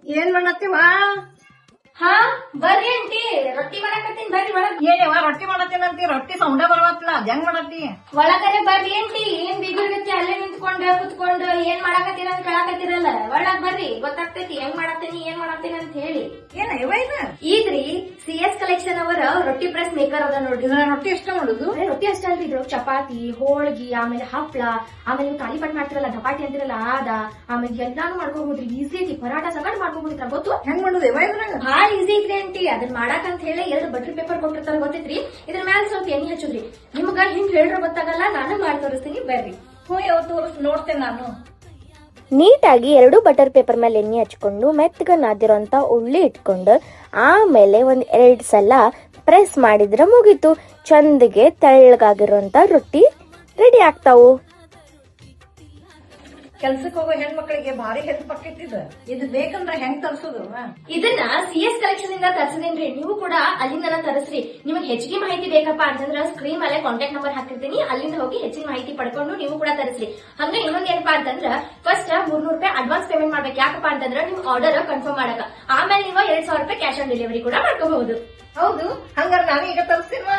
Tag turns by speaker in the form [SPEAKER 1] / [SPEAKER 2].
[SPEAKER 1] ಏನ್ ಮಾಡತ್ತೀವ?
[SPEAKER 2] ಹಾ ಬರ್ರಿ ಆಂಟಿ, ರೊಟ್ಟಿ ಮಾಡಕತ್ತೀನಿ ಬರ್ರಿ ಒಳಗ್.
[SPEAKER 1] ಏನವ ರೊಟ್ಟಿ ಮಾಡತ್ತೀನಂತಿ? ರೊಟ್ಟಿ ಸೌಂಡ ಬರವತ್ಲ, ಅದ್ ಹೆಂಗ್ ಮಾಡತ್ತಿ?
[SPEAKER 2] ಒಳಗರೆ ಬರ್ರಿ ಆಂಟಿ. ಏನ್ ಬಿಗುರ್ಗತ್ತಿ ಅಲ್ಲೇ ನಿಂತ್ಕೊಂಡು ಕುತ್ಕೊಂಡು ಏನ್ ಮಾಡಕತ್ತೀರ ಅಂತ ಕೇಳಕತ್ತೀರಲ್ಲ, ಒಳಗ್ ಬರ್ರಿ ಗೊತ್ತಾಗ್ತೈತಿ ಹೆಂಗ್ ಮಾಡತ್ತೀನಿ ಏನ್ ಮಾಡತ್ತೀನಿ ಅಂತ ಹೇಳಿ.
[SPEAKER 1] ಏನ ಇವ ಇದು?
[SPEAKER 2] ಈಗ್ರಿ CS ಕಲೆಕ್ಷನ್ ಅವರ ರೊಟ್ಟಿ ಪ್ರೆಸ್ ಮೇಕರ್ ಅದ ನೋಡ್ರಿ.
[SPEAKER 1] ಇದನ್ನ ರೊಟ್ಟಿ ಎಷ್ಟ ಮಾಡುದು?
[SPEAKER 2] ಬರೀ ರೊಟ್ಟಿ ಅಷ್ಟೇ ಅಲ್ರಿ, ಇದ್ರ ಚಪಾತಿ, ಹೋಳ್ಗಿ, ಆಮೇಲೆ ಹಪ್ಳ, ಆಮೇಲೆ ನೀವು ತಾಲಿಪಟ್ ಮಾಡ್ತಿರಲ್ಲ ಧಪಾಟಿ ಅಂತಿರಲ್ಲ ಅದ, ಆಮೇಲೆ ಎಲ್ಲಾನು ಮಾಡ್ಕೋಬಹುದ್ರಿ. ಈಸಿ ಐತಿ, ಪರಾಟ ಸಗಟ್ ಮಾಡ್ಕೋಬಹುದ್ರಿ. ಗೊತ್ತು
[SPEAKER 1] ಹೆಂಗ್ ಮಾಡುದು ಇವ ಇದ್ರಾಗ?
[SPEAKER 2] ಭಾಳ ಈಸಿ ಐತ್ರಿ ಆಂಟಿ. ಅದನ್ನ ಮಾಡಾಕ ಅಂತ ಹೇಳಿ 2 ಬಟರ್ ಪೇಪರ್ ಕೊಟ್ಟಿರ್ತಾರ ಗೊತ್ತೈತ್ರಿ. ಇದ್ರ ಮ್ಯಾಲ ಸ್ವಲ್ಪ ಎಣ್ಣೆ ಹಚ್ಚುದ್ರಿ. ನಿಮ್ಗ ಹಿಂಗ್ ಹೇಳ್ರ ಗೊತ್ತಾಗಲ್ಲ, ನಾನು ಮಾಡಿ ತೋರಿಸ್ತೀನಿ ಬರ್ರಿ.
[SPEAKER 1] ಹ್ಞೂ ಯಾವ ತೋರಿಸ್ ನೋಡ್ತೇನೆ ನಾನು.
[SPEAKER 3] ನೀಟಾಗಿ 2 ಬಟರ್ ಪೇಪರ್ ಮೇಲೆ ಎಣ್ಣೆ ಹಚ್ಕೊಂಡು ಮೆತ್ತಗ ನಾದಿರೋಂಥ ಉಳ್ಳಿ ಇಟ್ಕೊಂಡು ಆಮೇಲೆ ಒಂದ್ 2 ಸಲ ಪ್ರೆಸ್ ಮಾಡಿದ್ರೆ ಮುಗೀತು. ಚಂದಗೆ ತೆಳ್ಳಗಾಗಿರೋಂಥ ರೊಟ್ಟಿ ರೆಡಿ ಆಗ್ತಾವು.
[SPEAKER 1] ಕೆಲ್ಸಕ್ಕೆ ಹೋಗೋ ಹೆಣ್ಮಕ್ಳಿಗೆ ಭಾರಿ ಹೆಲ್ಪ್ ಆಕೈತಿದ. ಇದು ಬೇಕಂದ್ರ ಹೆಂಗ್ ತರ್ಸುದು?
[SPEAKER 2] ಇದನ್ನ CS ಕಲೆಕ್ಷನ್ ಇಂದ ತರಿಸಿದೇನ್ರಿ. ನೀವು ಕೂಡ ಅಲ್ಲಿಂದ ತರಿಸ್ರಿ. ನಿಮಗೆ ಹೆಚ್ಚಿಗೆ ಮಾಹಿತಿ ಬೇಕಪ್ಪ ಅಂತಂದ್ರ ಸ್ಕ್ರೀನ್ ಮೇಲೆ ಕಾಂಟ್ಯಾಕ್ಟ್ ನಂಬರ್ ಹಾಕಿರ್ತೀನಿ, ಅಲ್ಲಿಂದ ಹೋಗಿ ಹೆಚ್ಚಿನ ಮಾಹಿತಿ ಪಡ್ಕೊಂಡು ನೀವು ಕೂಡ ತರಿಸ್ರಿ. ಹಂಗ ಇನ್ನೊಂದ್ ಏನಪ್ಪಾ ಅಂತಂದ್ರ ಫಸ್ಟ್ 300 ರೂಪಾಯಿ ಅಡ್ವಾನ್ಸ್ ಪೇಮೆಂಟ್ ಮಾಡ್ಬೇಕು. ಯಾಕಪ್ಪ ಅಂತಂದ್ರ ನಿಮ್ ಆರ್ಡರ್ ಕನ್ಫರ್ಮ್ ಮಾಡಕ. ಆಮೇಲೆ ನೀವು 2000 ರೂಪಾಯಿ ಕ್ಯಾಶ್ ಆನ್ ಡೆಲಿವರಿ ಕೂಡ ಮಾಡ್ಕೋಬಹುದು.
[SPEAKER 1] ಹೌದು, ಹಂಗಾರ ನಾನು ಈಗ ತರಿಸ್ತೀನ್ವಾ?